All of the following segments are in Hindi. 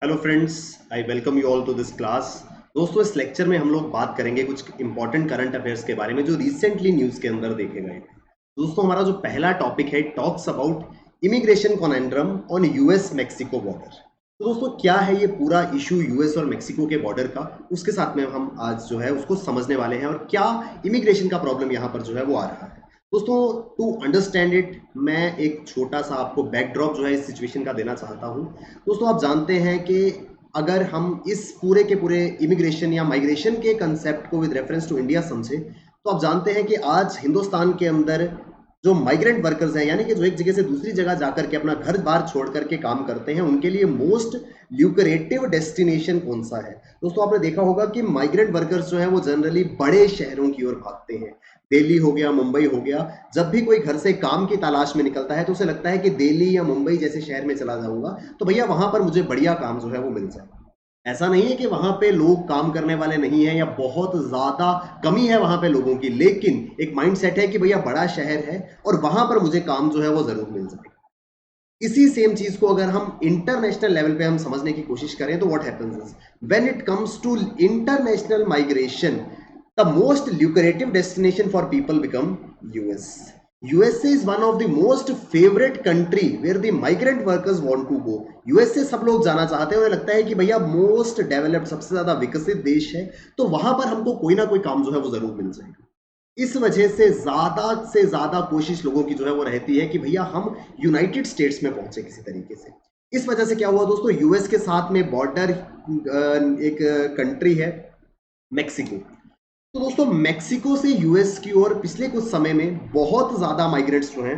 Hello friends, I welcome you all to this class. दोस्तों, इस लेक्चर में हम लोग बात करेंगे कुछ इंपॉर्टेंट करंट अफेयर्स के बारे में जो रिसेंटली न्यूज़ के अंदर देखे गए थे। दोस्तों, हमारा जो पहला टॉपिक है talks about immigration conundrum on US Mexico border. तो दोस्तों, क्या है ये पूरा इशू यूएस और मैक्सिको के बॉर्डर का, उसके साथ में हम आज जो है उसको समझने वाले हैं और क्या इमिग्रेशन का प्रॉब्लम यहाँ पर जो है वो आ रहा है। दोस्तों, टू अंडरस्टैंड इट मैं एक छोटा सा आपको बैकड्रॉप जो है इस सिचुएशन का देना चाहता हूँ। दोस्तों, आप जानते हैं कि अगर हम इस पूरे के पूरे इमिग्रेशन या माइग्रेशन के कंसेप्ट को विद रेफरेंस टू इंडिया समझे, तो आप जानते हैं कि आज हिंदुस्तान के अंदर जो माइग्रेंट वर्कर्स हैं, यानी कि जो एक जगह से दूसरी जगह जाकर के अपना घर बार छोड़ करके काम करते हैं, उनके लिए मोस्ट ल्यूक्रेटिव डेस्टिनेशन कौन सा है। दोस्तों, आपने देखा होगा कि माइग्रेंट वर्कर्स जो हैं वो जनरली बड़े शहरों की ओर भागते हैं। दिल्ली हो गया, मुंबई हो गया। जब भी कोई घर से काम की तलाश में निकलता है तो उसे लगता है कि दिल्ली या मुंबई जैसे शहर में चला जाऊंगा तो भैया वहां पर मुझे बढ़िया काम जो है वो मिल जाए। ऐसा नहीं है कि वहां पे लोग काम करने वाले नहीं है या बहुत ज्यादा कमी है वहां पे लोगों की, लेकिन एक माइंडसेट है कि भैया बड़ा शहर है और वहां पर मुझे काम जो है वो जरूर मिल जाए। इसी सेम चीज को अगर हम इंटरनेशनल लेवल पे हम समझने की कोशिश करें तो what happens is when it comes to international migration, the most lucrative destination for people become US. USA is one of the most favorite country where the migrant workers want to go. USA सब लोग जाना चाहते हैं, उन्हें लगता है कि भैया मोस्ट डेवलप्ड, सबसे ज्यादा विकसित देश है, तो वहां पर हमको कोई ना कोई काम जो है वो जरूर मिल जाएगा। इस वजह से ज्यादा कोशिश लोगों की जो है वो रहती है कि भैया हम यूनाइटेड स्टेट्स में पहुंचे किसी तरीके से। इस वजह से क्या हुआ दोस्तों, यूएस के साथ में बॉर्डर एक कंट्री है मैक्सिको। तो दोस्तों, मैक्सिको से यूएस की ओर पिछले कुछ समय में बहुत ज्यादा माइग्रेंट्स जो हैं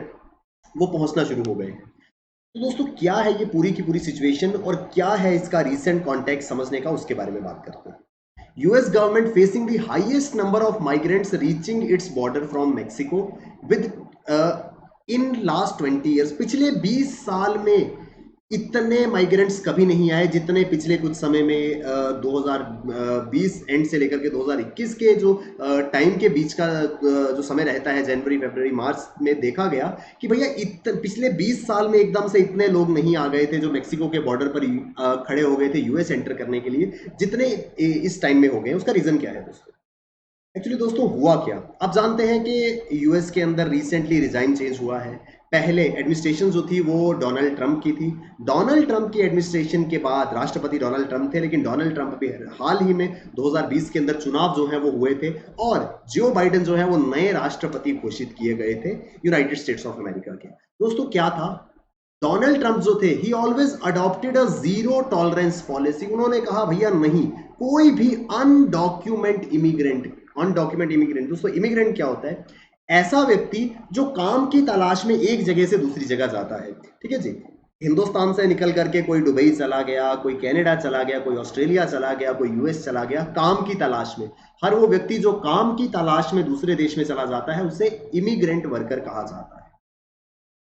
वो पहुंचना शुरू हो गए हैं। तो दोस्तों, क्या है ये पूरी की पूरी सिचुएशन और क्या है इसका रीसेंट कॉन्टेक्स्ट समझने का, उसके बारे में बात करते हैं। US government facing the highest number of migrants reaching its border from Mexico with uh, in last 20 years। पिछले 20 साल में इतने माइग्रेंट्स कभी नहीं आए जितने पिछले कुछ समय में 2020 एंड से लेकर के 2021 के जो टाइम के बीच का जो समय रहता है, जनवरी फरवरी मार्च में देखा गया कि भैया पिछले 20 साल में एकदम से इतने लोग नहीं आ गए थे जो मैक्सिको के बॉर्डर पर खड़े हो गए थे यूएस एंटर करने के लिए, जितने इस टाइम में हो गए। उसका रीजन क्या है दोस्तों? एक्चुअली दोस्तों, हुआ क्या, आप जानते हैं कि यूएस के अंदर रिसेंटली रिजाइम चेंज हुआ है। पहले एडमिनिस्ट्रेशन जो थी वो डोनाल्ड ट्रंप की थी। डोनाल्ड ट्रंप की एडमिनिस्ट्रेशन के बाद राष्ट्रपति डोनाल्ड ट्रंप थे, लेकिन डोनाल्ड ट्रंप भी हाल ही में 2020 के अंदर चुनाव जो है वो हुए थे और जो बाइडेन जो है वो नए राष्ट्रपति घोषित किए गए थे यूनाइटेड स्टेट्स ऑफ अमेरिका के। दोस्तों, क्या था, डोनाल्ड ट्रंप जो थे ही always adopted a zero tolerance policy. उन्होंने कहा भैया नहीं, कोई भी अनडॉक्यूमेंट इमिग्रेंट। दोस्तों, इमिग्रेंट क्या होता है? ऐसा व्यक्ति जो काम की तलाश में एक जगह से दूसरी जगह जाता है। ठीक है जी, हिंदुस्तान से निकल करके कोई दुबई चला गया, कोई कनाडा चला गया, कोई ऑस्ट्रेलिया चला गया, कोई यूएस चला गया काम की तलाश में। हर वो व्यक्ति जो काम की तलाश में दूसरे देश में चला जाता है उसे इमिग्रेंट वर्कर कहा जाता है।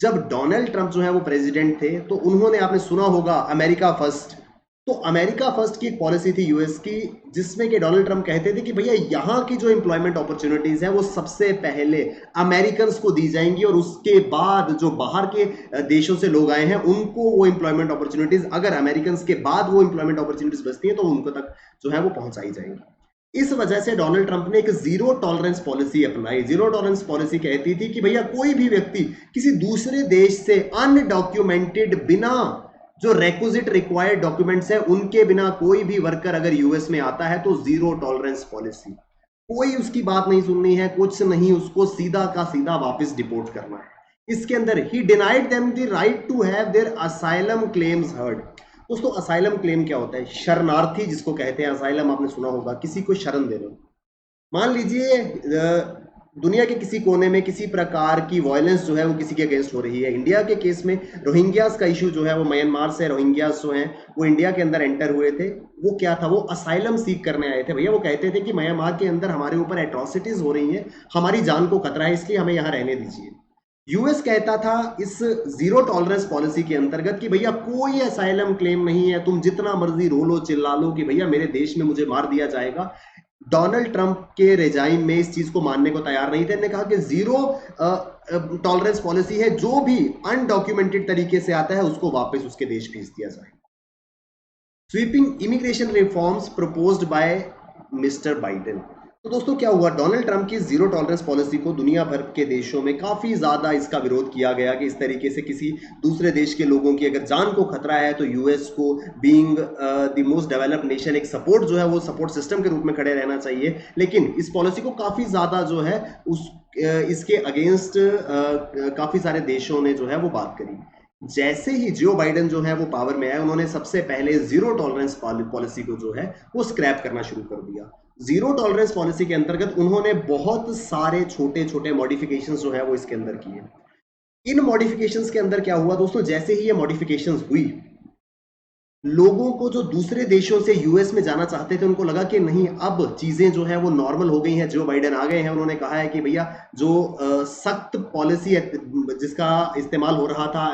जब डोनाल्ड ट्रंप जो है वो प्रेसिडेंट थे तो उन्होंने, आपने सुना होगा अमेरिका फर्स्ट। तो अमेरिका फर्स्ट की एक पॉलिसी थी यूएस की, जिसमें कि डोनाल्ड ट्रंप कहते थे कि भैया यहाँ की जो एम्प्लॉयमेंट अपॉर्चुनिटीज है वो सबसे पहले अमेरिकन को दी जाएंगी और उसके बाद जो बाहर के देशों से लोग आए हैं उनको वो एम्प्लॉयमेंट अपॉर्चुनिटीज, अगर अमेरिकन के बाद वो एम्प्लॉयमेंट अपॉर्चुनिटीज बचती हैं तो उनको तक जो है वो पहुंचाई जाएंगी। इस वजह से डोनाल्ड ट्रंप ने एक जीरो टॉलरेंस पॉलिसी अपनाई। जीरो टॉलरेंस पॉलिसी कहती थी कि भैया कोई भी व्यक्ति किसी दूसरे देश से अनडॉक्यूमेंटेड, बिना जो रेक्विजिट रिक्वायर्ड डॉक्यूमेंट्स है उनके बिना कोई भी वर्कर अगर यूएस में आता है तो जीरो टॉलरेंस पॉलिसी, कोई उसकी बात नहीं सुननी है, कुछ नहीं, उसको सीधा का सीधा वापस डिपोर्ट करना है। इसके अंदर ही denied them the right to have their asylum claims heard. दोस्तों, असाइलम क्लेम क्या होता है? शरणार्थी जिसको कहते हैं, असाइलम आपने सुना होगा, किसी को शरण देना। मान लीजिए दुनिया के किसी कोने में किसी प्रकार की वायलेंस जो है वो किसी के अगेंस्ट हो रही है। इंडिया के केस में रोहिंग्यास का इशू जो है वो, म्यांमार से रोहिंग्यास जो हैं वो इंडिया के अंदर एंटर हुए थे। वो क्या था, वो असाइलम सीख करने आए थे भैया। वो कहते थे कि म्यांमार के अंदर हमारे ऊपर एट्रोसिटीज हो रही हैं, हमारी जान को खतरा है, इसलिए हमें यहाँ रहने दीजिए। यूएस कहता था इस जीरो टॉलरेंस पॉलिसी के अंतर्गत कि भैया कोई असाइलम क्लेम नहीं है, तुम जितना मर्जी रो लो चिल्ला लो कि भैया मेरे देश में मुझे मार दिया जाएगा। डोनाल्ड ट्रंप के रेजाइम में इस चीज को मानने को तैयार नहीं थे। इन्होंने कहा कि जीरो टॉलरेंस पॉलिसी है, जो भी अनडॉक्यूमेंटेड तरीके से आता है उसको वापस उसके देश भेज दिया जाए। Sweeping immigration reforms proposed by mister Biden. तो दोस्तों क्या हुआ, डोनाल्ड ट्रंप की जीरो टॉलरेंस पॉलिसी को दुनिया भर के देशों में काफी ज्यादा इसका विरोध किया गया कि इस तरीके से किसी दूसरे देश के लोगों की अगर जान को खतरा है तो यूएस को being the most developed nation एक सपोर्ट जो है वो सपोर्ट सिस्टम के रूप में खड़े रहना चाहिए। लेकिन इस पॉलिसी को काफी ज्यादा जो है उस इसके अगेंस्ट काफी सारे देशों ने जो है वो बात करी। जैसे ही जो बाइडेन जो है वो पावर में आए, उन्होंने सबसे पहले जीरो टॉलरेंस पॉलिसी को जो है वो स्क्रैप करना शुरू कर दिया। जीरो टॉलरेंस पॉलिसी के अंतर्गत उन्होंने बहुत सारे छोटे छोटे मॉडिफिकेशंस जो है वो इसके अंदर किए। इन मॉडिफिकेशंस के अंदर क्या हुआ दोस्तों, जैसे ही ये मॉडिफिकेशंस हुई, लोगों को जो दूसरे देशों से यूएस में जाना चाहते थे उनको लगा कि नहीं, अब चीजें जो है वो नॉर्मल हो गई हैं। जो बाइडेन आ गए हैं, उन्होंने कहा है कि भैया जो सख्त पॉलिसी जिसका इस्तेमाल हो रहा था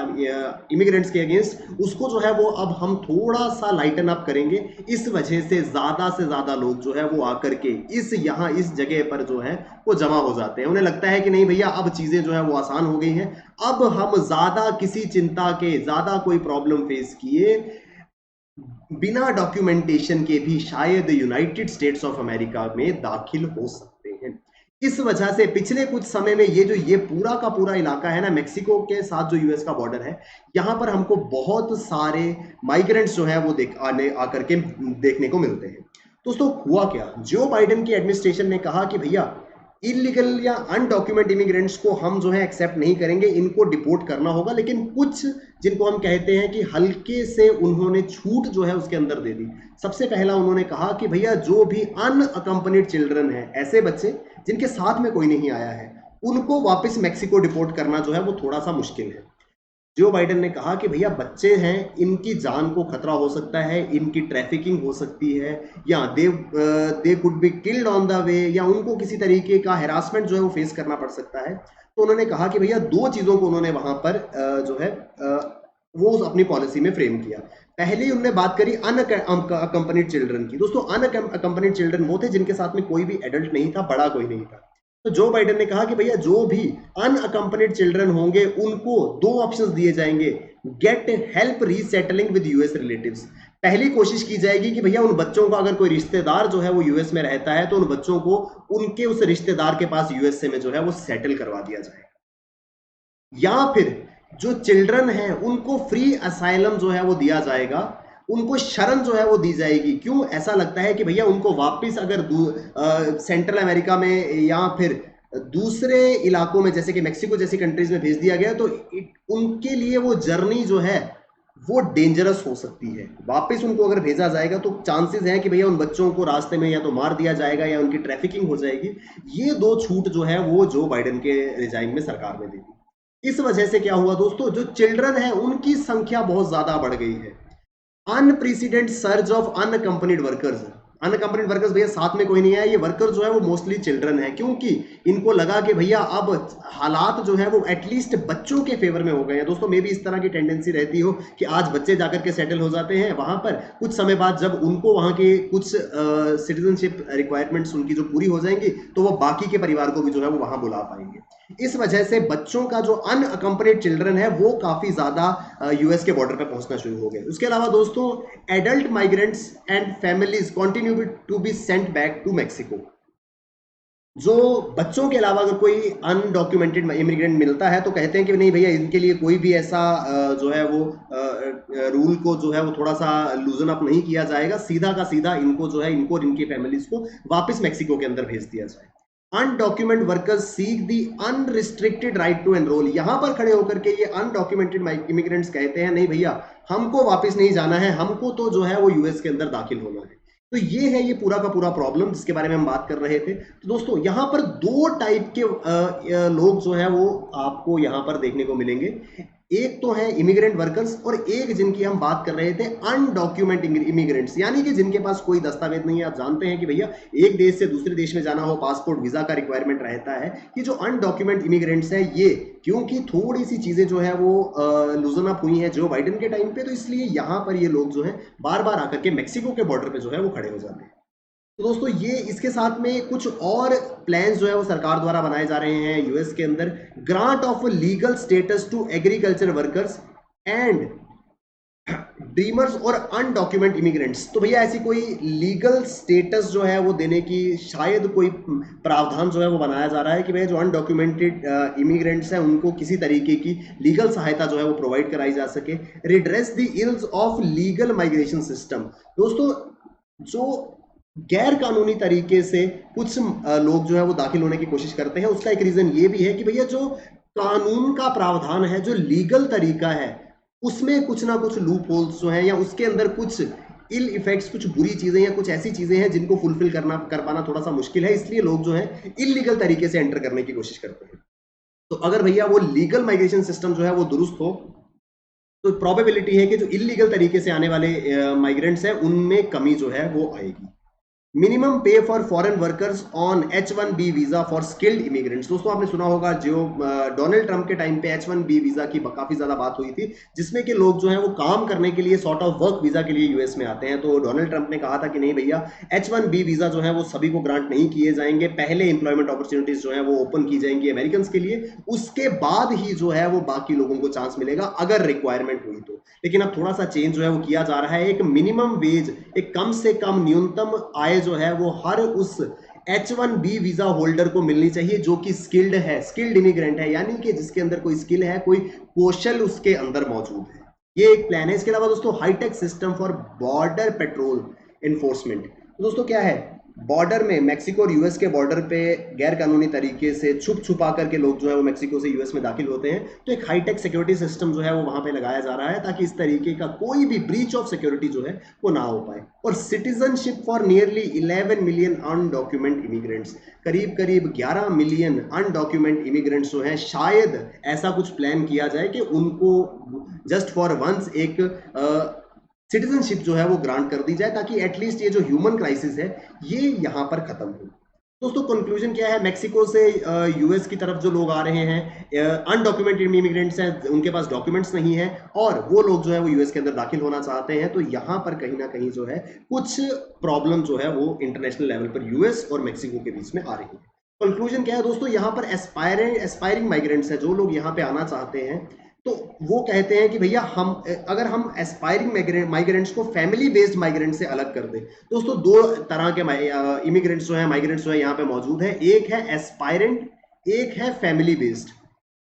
इमिग्रेंट्स के अगेंस्ट, उसको जो है वो अब हम थोड़ा सा लाइटन अप करेंगे। इस वजह से ज्यादा लोग जो है वो आकर के इस जगह पर जो है वो जमा हो जाते हैं। उन्हें लगता है कि नहीं भैया, अब चीजें जो है वो आसान हो गई हैं, अब हम ज्यादा किसी चिंता के, ज्यादा कोई प्रॉब्लम फेस किए बिना डॉक्यूमेंटेशन के भी शायद यूनाइटेड स्टेट्स ऑफ अमेरिका में दाखिल हो सकते हैं। इस वजह से पिछले कुछ समय में ये पूरा का पूरा इलाका है ना, मेक्सिको के साथ जो यूएस का बॉर्डर है, यहाँ पर हमको बहुत सारे माइग्रेंट्स जो है वो आकर के देखने को मिलते हैं। दोस्तों हुआ क्या, जो बाइडेन की एडमिनिस्ट्रेशन ने कहा कि भैया इलीगल या अनडॉक्यूमेंट इमिग्रेंट्स को हम जो है एक्सेप्ट नहीं करेंगे, इनको डिपोर्ट करना होगा। लेकिन कुछ जिनको हम कहते हैं कि हल्के से उन्होंने छूट जो है उसके अंदर दे दी। सबसे पहला उन्होंने कहा कि भैया जो भी अनअकम्पनीड चिल्ड्रन है, ऐसे बच्चे जिनके साथ में कोई नहीं आया है, उनको वापस मैक्सिको डिपोर्ट करना जो है वो थोड़ा सा मुश्किल है। जो बाइडेन ने कहा कि भैया बच्चे हैं, इनकी जान को खतरा हो सकता है, इनकी ट्रैफिकिंग हो सकती है, या they could be killed on the way, या उनको किसी तरीके का हैरासमेंट जो है वो फेस करना पड़ सकता है। तो उन्होंने कहा कि भैया दो चीज़ों को उन्होंने वहां पर जो है वो अपनी पॉलिसी में फ्रेम किया। पहले उन्होंने बात करी अनअकम्पनीड चिल्ड्रन की। दोस्तों अनअकम्पनीड चिल्ड्रन वो थे जिनके साथ में कोई भी एडल्ट नहीं था, बड़ा कोई नहीं था। तो जो बाइडेन ने कहा कि भैया जो भी अनअकम्पनीड चिल्ड्रन होंगे उनको दो ऑप्शंस दिए जाएंगे, get help resettling with US relatives. पहली कोशिश की जाएगी कि भैया उन बच्चों का अगर कोई रिश्तेदार जो है वो यूएस में रहता है तो उन बच्चों को उनके उस रिश्तेदार के पास यूएसए में जो है वो सेटल करवा दिया जाए, या फिर जो चिल्ड्रन हैं उनको फ्री असाइलम जो है वो दिया जाएगा, उनको शरण जो है वो दी जाएगी। क्यों ऐसा लगता है कि भैया उनको वापस अगर सेंट्रल अमेरिका में या फिर दूसरे इलाकों में जैसे कि मेक्सिको जैसी कंट्रीज में भेज दिया गया तो उनके लिए वो जर्नी जो है वो डेंजरस हो सकती है। वापस उनको अगर भेजा जाएगा तो चांसेस हैं कि भैया उन बच्चों को रास्ते में या तो मार दिया जाएगा या उनकी ट्रैफिकिंग हो जाएगी। ये दो छूट जो है वो जो बाइडेन के रिजाइन में सरकार ने दी थी। इस वजह से क्या हुआ दोस्तों, जो चिल्ड्रन है उनकी संख्या बहुत ज्यादा बढ़ गई है। Unprecedented surge of unaccompanied workers. Unaccompanied workers भैया साथ में कोई नहीं है, ये वर्कर जो है वो मोस्टली चिल्ड्रन है, क्योंकि इनको लगा कि भैया अब हालात जो है वो एटलीस्ट बच्चों के फेवर में हो गए हैं। दोस्तों मे भी इस तरह की टेंडेंसी रहती हो कि आज बच्चे जाकर के सेटल हो जाते हैं वहां पर, कुछ समय बाद जब उनको वहां के कुछ सिटीजनशिप रिक्वायरमेंट्स उनकी जो पूरी हो जाएंगी तो वो बाकी के परिवार को भी जो है वो वहां बुला पाएंगे। इस वजह से बच्चों का जो अनअकम्पनीड चिल्ड्रन है वो काफी ज्यादा यूएस के बॉर्डर पर पहुंचना शुरू हो गए। उसके अलावा दोस्तों adult migrants and families continue to be sent back to Mexico. जो बच्चों के अलावा अगर कोई अनडॉक्यूमेंटेड इमिग्रेंट मिलता है तो कहते हैं कि नहीं भैया इनके लिए कोई भी ऐसा जो है वो रूल को जो है वो थोड़ा सा लूजन अप नहीं किया जाएगा, सीधा का सीधा इनको जो है इनको और इनकी फैमिलीज को वापस मैक्सिको के अंदर भेज दिया जाए। Undocumented workers seek the unrestricted right to enroll. यहां पर खड़े होकर के ये अनडॉक्यूमेंटेड इमिग्रेंट्स कहते हैं नहीं भैया हमको वापस नहीं जाना है, हमको तो जो है वो यूएस के अंदर दाखिल होना है। तो ये है ये पूरा का पूरा प्रॉब्लम जिसके बारे में हम बात कर रहे थे। तो दोस्तों यहां पर दो टाइप के लोग जो है वो आपको यहां पर देखने को मिलेंगे। एक तो है इमिग्रेंट वर्कर्स और एक जिनकी हम बात कर रहे थे अनडॉक्यूमेंट इमिग्रेंट्स, यानी कि जिनके पास कोई दस्तावेज नहीं है। आप जानते हैं कि भैया एक देश से दूसरे देश में जाना हो पासपोर्ट वीजा का रिक्वायरमेंट रहता है। ये जो अनडॉक्यूमेंट इमिग्रेंट्स है ये क्योंकि थोड़ी सी चीजें जो है वो लूजन अप हुई हैं जो बाइडेन के टाइम पे, तो इसलिए यहां पर ये लोग जो है बार बार आकर के मैक्सिको के बॉर्डर पे जो है वो खड़े हो जाते हैं। तो दोस्तों ये इसके साथ में कुछ और प्लान्स जो है वो सरकार द्वारा बनाए जा रहे हैं यूएस के अंदर। Grant of legal status to agriculture workers and dreamers और अनडॉक्यूमेंट इमिग्रेंट्स, तो भैया ऐसी कोई लीगल स्टेटस जो है वो देने की शायद कोई प्रावधान जो है वो बनाया जा रहा है कि भैया जो अनडॉक्यूमेंटेड इमिग्रेंट्स हैं उनको किसी तरीके की लीगल सहायता जो है वो प्रोवाइड कराई जा सके। Redress the ills of legal migration system. दोस्तों जो गैर कानूनी तरीके से कुछ लोग जो है वो दाखिल होने की कोशिश करते हैं, उसका एक रीजन ये भी है कि भैया जो कानून का प्रावधान है, जो लीगल तरीका है, उसमें कुछ ना कुछ लूप होल्स जो हैं या उसके अंदर कुछ इल इफेक्ट्स, कुछ बुरी चीजें या कुछ ऐसी चीजें हैं जिनको फुलफिल कर पाना थोड़ा सा मुश्किल है, इसलिए लोग जो है इलीगल तरीके से एंटर करने की कोशिश करते हैं। तो अगर भैया वो लीगल माइग्रेशन सिस्टम जो है वो दुरुस्त हो तो प्रोबेबिलिटी है कि जो इलीगल तरीके से आने वाले माइग्रेंट्स हैं उनमें कमी जो है वो आएगी। मिनिमम पे for foreign workers on H1B visa for skilled immigrants. दोस्तों आपने सुना होगा जो डोनाल्ड ट्रंप के टाइम पे H1B वीजा की काफी ज्यादा बात हुई थी, जिसमें कि लोग जो है वो काम करने के लिए सॉर्ट ऑफ वर्क वीजा के लिए यूएस में आते हैं। तो डोनाल्ड ट्रंप ने कहा था कि नहीं भैया H1B वीजा जो है वो सभी को ग्रांट नहीं किए जाएंगे, पहले इंप्लॉयमेंट अपॉर्चुनिटीज जो है वो ओपन की जाएंगी अमेरिकन के लिए, उसके बाद ही जो है वो बाकी लोगों को चांस मिलेगा अगर रिक्वायरमेंट हुई तो। लेकिन अब थोड़ा सा चेंज जो है वो किया जा रहा है, एक मिनिमम वेज, एक कम से कम न्यूनतम आय जो है वो हर उस H1B वीजा होल्डर को मिलनी चाहिए जो कि स्किल्ड है, स्किल्ड इमिग्रेंट है, यानी कि जिसके अंदर कोई स्किल है, कोई कौशल उसके अंदर मौजूद है। ये एक प्लान है। इसके अलावा दोस्तों high tech system for border patrol enforcement. तो दोस्तों क्या है, बॉर्डर में मैक्सिको और यूएस के बॉर्डर पे गैर कानूनी तरीके से छुप छुपा करके लोग जो है वो मैक्सिको से यूएस में दाखिल होते हैं, तो एक हाईटेक सिक्योरिटी सिस्टम जो है वो वहां पे लगाया जा रहा है ताकि इस तरीके का कोई भी ब्रीच ऑफ सिक्योरिटी जो है वो ना हो पाए। और citizenship for nearly 11 million undocumented immigrants, करीब करीब 11 मिलियन अनडॉक्यूमेंट इमिग्रेंट्स जो हैं, शायद ऐसा कुछ प्लान किया जाए कि उनको जस्ट फॉर वंस एक सिटीजनशिप जो है वो ग्रांट कर दी जाए ताकि एटलीस्ट ये जो ह्यूमन क्राइसिस है ये यहाँ पर खत्म हो। दोस्तों कंक्लूजन क्या है, मैक्सिको से यूएस की तरफ जो लोग आ रहे हैं अनडॉक्यूमेंटेड इमिग्रेंट्स हैं, उनके पास डॉक्यूमेंट्स नहीं है और वो लोग जो है वो यूएस के अंदर दाखिल होना चाहते हैं, तो यहाँ पर कहीं ना कहीं जो है कुछ प्रॉब्लम जो है वो इंटरनेशनल लेवल पर यूएस और मैक्सिको के बीच में आ रही है। कंक्लूजन क्या है दोस्तों, यहाँ पर एस्पायरिंग माइग्रेंट्स है, जो लोग यहाँ पे आना चाहते हैं, तो वो कहते हैं कि भैया हम अगर हम एस्पायरिंग माइग्रेंट्स को फैमिली बेस्ड माइग्रेंट से अलग कर दें। दोस्तों दो तरह के इमिग्रेंट्स जो है, माइग्रेंट्स जो है यहाँ पे मौजूद है, एक है एस्पायरेंट, एक है फैमिली बेस्ड।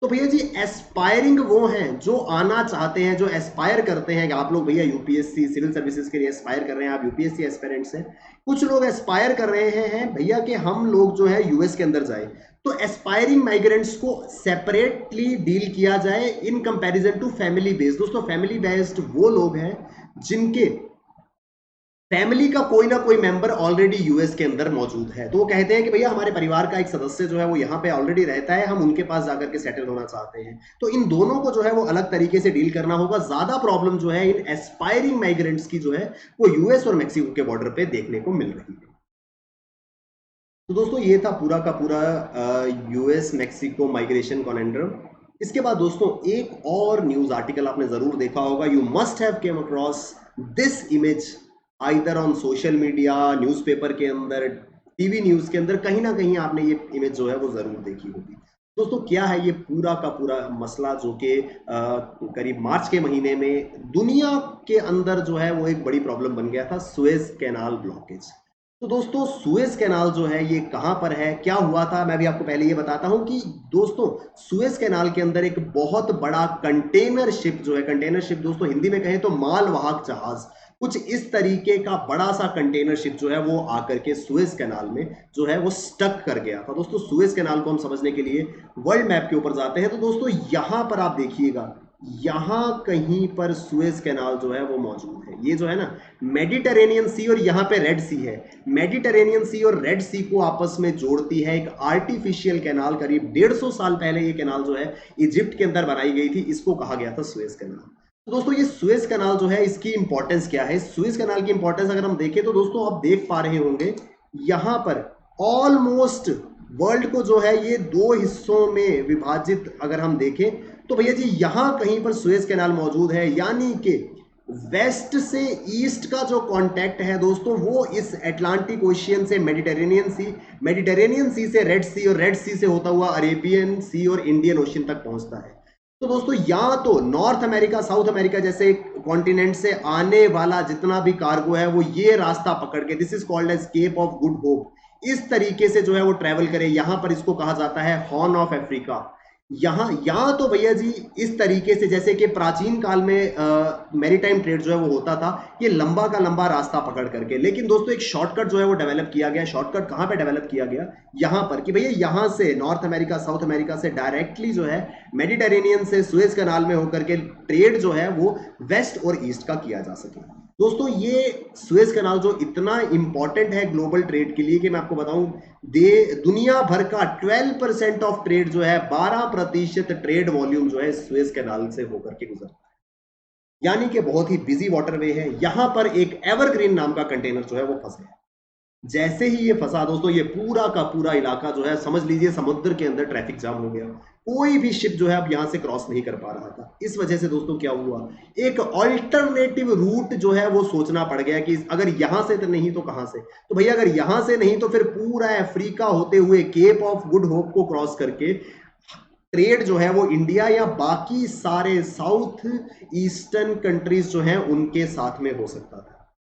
तो भैया जी एस्पायरिंग वो हैं जो आना चाहते हैं, जो एस्पायर करते हैं कि आप लोग भैया यूपीएससी सिविल सर्विसेज के लिए एस्पायर कर रहे हैं, आप यूपीएससी एस्पायरेंट्स हैं। कुछ लोग एस्पायर कर रहे हैं भैया कि हम लोग जो है यूएस के अंदर जाए, तो एस्पायरिंग माइग्रेंट्स को सेपरेटली डील किया जाए in comparison to family based. दोस्तों फैमिली बेस्ड वो लोग हैं जिनके फैमिली का कोई ना कोई मेंबर ऑलरेडी यूएस के अंदर मौजूद है, तो वो कहते हैं कि भैया हमारे परिवार का एक सदस्य जो है वो यहाँ पे ऑलरेडी रहता है, हम उनके पास जाकर के सेटल होना चाहते हैं। तो इन दोनों को जो है वो अलग तरीके से डील करना होगा। ज्यादा प्रॉब्लम जो है इन एस्पायरिंग माइग्रेंट्स की जो है वो यूएस और मैक्सिको के बॉर्डर पे देखने को मिल रही है। तो दोस्तों ये था पूरा का पूरा यूएस मैक्सिको माइग्रेशन कॉन्डेंडरम। इसके बाद दोस्तों एक और न्यूज आर्टिकल आपने जरूर देखा होगा, you must have came across this image either on social media, newspaper के अंदर, टीवी न्यूज के अंदर, कहीं ना कहीं आपने ये इमेज जो है वो जरूर देखी होगी। दोस्तों क्या है ये पूरा का पूरा मसला जो कि करीब मार्च के महीने में दुनिया के अंदर जो है वो एक बड़ी प्रॉब्लम बन गया था, सुएज कैनाल ब्लॉकेज। तो दोस्तों सुएज कैनाल जो है ये कहां पर है, क्या हुआ था, मैं भी आपको पहले ये बताता हूं कि दोस्तों सुएज कैनाल के अंदर एक बहुत बड़ा कंटेनर शिप जो है, कंटेनर शिप दोस्तों हिंदी में कहें तो मालवाहक जहाज, कुछ इस तरीके का बड़ा सा कंटेनर शिप जो है वो आकर के सुएज कैनाल में जो है वो स्टक कर गया था। दोस्तों सुएज कैनाल को हम समझने के लिए वर्ल्ड मैप के ऊपर जाते हैं, तो दोस्तों यहां पर आप देखिएगा, यहां कहीं पर सुएज कैनाल जो है वो मौजूद है। ये जो है ना मेडिटेरेनियन सी और यहाँ पे रेड सी है, मेडिटेरेनियन सी और रेड सी को आपस में जोड़ती है एक आर्टिफिशियल कैनाल। करीब 150 साल पहले ये कैनाल जो है इजिप्ट के अंदर बनाई गई थी, इसको कहा गया था सुएज कैनाल। तो दोस्तों ये सुएज कैनाल जो है इसकी इंपॉर्टेंस क्या है, सुएज कैनाल की इंपॉर्टेंस अगर हम देखें तो दोस्तों आप देख पा रहे होंगे यहां पर ऑलमोस्ट वर्ल्ड को जो है ये दो हिस्सों में विभाजित अगर हम देखें तो भैया जी यहां कहीं पर सुएज कैनाल मौजूद है, यानी कि वेस्ट से ईस्ट का जो कांटेक्ट है दोस्तों वो इस अटलांटिक ओशियन से मेडिटेरेनियन सी, मेडिटेरेनियन सी से रेड सी और रेड सी से होता हुआ अरेबियन सी और इंडियन ओशियन तक पहुंचता है। तो दोस्तों यहाँ तो नॉर्थ अमेरिका, साउथ अमेरिका जैसे कॉन्टिनेंट से आने वाला जितना भी कार्गो है वो ये रास्ता पकड़ के, this is called as Cape of Good Hope, इस तरीके से जो है वो ट्रेवल करे। यहां पर इसको कहा जाता है हॉर्न ऑफ अफ्रीका। यहाँ तो भैया जी इस तरीके से जैसे कि प्राचीन काल में मैरीटाइम ट्रेड जो है वो होता था, ये लंबा का लंबा रास्ता पकड़ करके। लेकिन दोस्तों एक शॉर्टकट जो है वो डेवलप किया गया। शॉर्टकट कहाँ पे डेवलप किया गया? यहाँ पर, कि भैया यहाँ से नॉर्थ अमेरिका, साउथ अमेरिका से डायरेक्टली जो है मेडिटेरेनियन से सुएज कनाल में होकर के ट्रेड जो है वो वेस्ट और ईस्ट का किया जा सके। दोस्तों ये सुएज कनाल जो इतना इंपॉर्टेंट है ग्लोबल ट्रेड के लिए कि मैं आपको बताऊं, दुनिया भर का 12% ऑफ ट्रेड जो है, 12% ट्रेड वॉल्यूम जो है सुएज कैनाल से होकर के गुजरता है। यानी कि बहुत ही बिजी वाटरवे है। यहां पर एक एवरग्रीन नाम का कंटेनर जो है वो फंस गया। जैसे ही ये फंसा दोस्तों, ये पूरा का पूरा इलाका जो है समझ लीजिए समुद्र के अंदर ट्रैफिक जाम हो गया। कोई भी शिप जो है अब यहां से क्रॉस नहीं कर पा रहा था। इस वजह से दोस्तों क्या हुआ, एक ऑल्टरनेटिव रूट जो है वो सोचना पड़ गया कि अगर यहां से तो नहीं तो कहां से। तो भैया अगर यहां से नहीं तो फिर पूरा अफ्रीका होते हुए केप ऑफ गुड होप को क्रॉस करके ट्रेड जो है वो इंडिया या बाकी सारे साउथ ईस्टर्न कंट्रीज जो हैं उनके साथ में हो सकता था।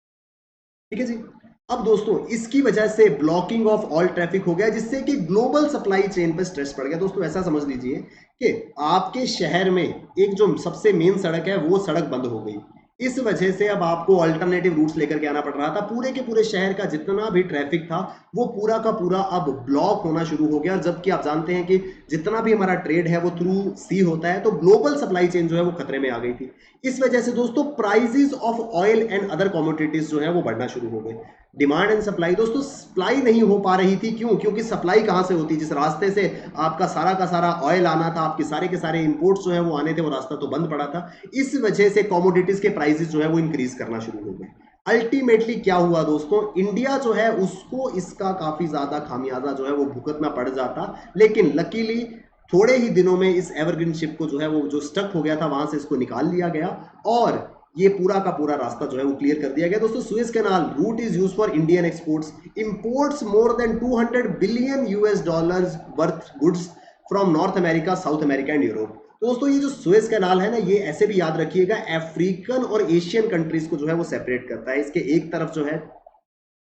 ठीक है जी। अब दोस्तों इसकी वजह से ब्लॉकिंग ऑफ ऑल ट्रैफिक हो गया, जिससे कि ग्लोबल सप्लाई चेन पर स्ट्रेस पड़ गया। दोस्तों ऐसा समझ लीजिए कि आपके शहर में एक जो सबसे मेन सड़क है वो सड़क बंद हो गई। इस वजह से अब आपको अल्टरनेटिव रूट्स लेकर के आना पड़ रहा था। पूरे के पूरे शहर का जितना भी ट्रैफिक था वो पूरा का पूरा अब ब्लॉक होना शुरू हो गया। जबकि आप जानते हैं कि जितना भी हमारा ट्रेड है वो थ्रू सी होता है, तो ग्लोबल सप्लाई चेन जो है वो खतरे में आ गई थी। इस वजह से दोस्तों prices of oil and other commodities जो है वो बढ़ना शुरू हो गए। डिमांड एंड सप्लाई, दोस्तों सप्लाई नहीं हो पा रही थी। क्यों? क्योंकि सप्लाई कहां से होती, जिस रास्ते से आपका सारा का सारा ऑयल आना था, आपके सारे के सारे इंपोर्ट्स जो है वो आने थे, वो रास्ता तो बंद पड़ा था। इस वजह से कमोडिटीज के प्राइसेस जो है वो इंक्रीज करना शुरू हो गए। अल्टीमेटली क्या हुआ दोस्तों, इंडिया जो है उसको इसका काफी ज्यादा खामियाजा जो है वो भुगतना पड़ जाता। लेकिन लकीली थोड़े ही दिनों में इस एवरग्रीन शिप को जो है वो जो स्टक हो गया था वहां से इसको निकाल लिया गया और ये पूरा का पूरा रास्ता जो है वो क्लियर कर दिया गया। दोस्तों Suez Canal route is used for Indian exports, imports more than 200 billion US dollars worth goods from North America, South America and Europe. दोस्तों ये जो सुएज कैनाल है ना, ये ऐसे भी याद रखिएगा अफ्रीकन और एशियन कंट्रीज को जो है वो सेपरेट करता है। इसके एक तरफ जो है,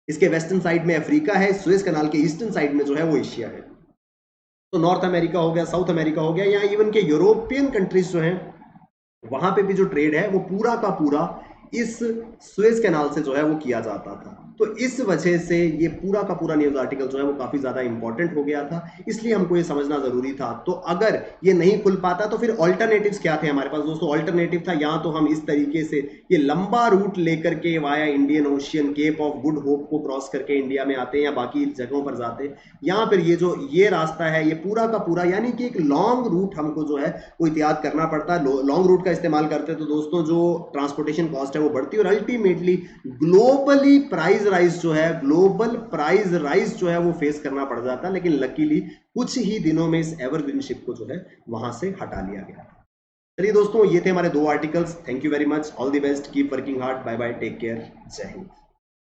इसके वेस्टर्न साइड में अफ्रीका है, सुएज कैनाल के ईस्टर्न साइड में जो है वो एशिया है। तो नॉर्थ अमेरिका हो गया, साउथ अमेरिका हो गया, या इवन के यूरोपियन कंट्रीज जो हैं वहां पे भी जो ट्रेड है वो पूरा का पूरा इस सुएज कैनाल से जो है वो किया जाता था। तो इस वजह से ये पूरा का पूरा न्यूज आर्टिकल जो है वो काफी ज्यादा इंपॉर्टेंट हो गया था, इसलिए हमको ये समझना जरूरी था। तो अगर ये नहीं खुल पाता तो फिर ऑल्टरनेटिव्स क्या थे हमारे पास दोस्तों? ऑल्टरनेटिव था या तो हम इस तरीके से ये लंबा रूट लेकर के via Indian Ocean Cape of Good Hope को क्रॉस करके इंडिया में आते हैं या बाकी जगहों पर जाते हैं, या फिर ये जो ये रास्ता है ये पूरा का पूरा यानी कि एक लॉन्ग रूट हमको जो है वो इत्याद करना पड़ता है। लॉन्ग रूट का इस्तेमाल करते तो दोस्तों जो ट्रांसपोर्टेशन कॉस्ट है वो बढ़ती और अल्टीमेटली ग्लोबली प्राइस राइज जो है, ग्लोबल प्राइस राइज जो है वो फेस करना पड़ जाता। लेकिन लकीली कुछ ही दिनों में इस एवरग्रीन शिप को जो है वहां से हटा लिया गया। चलिए दोस्तों ये थे हमारे 2 articles. Thank you very much, all the best, keep working hard, bye bye, take care, जय हिंद।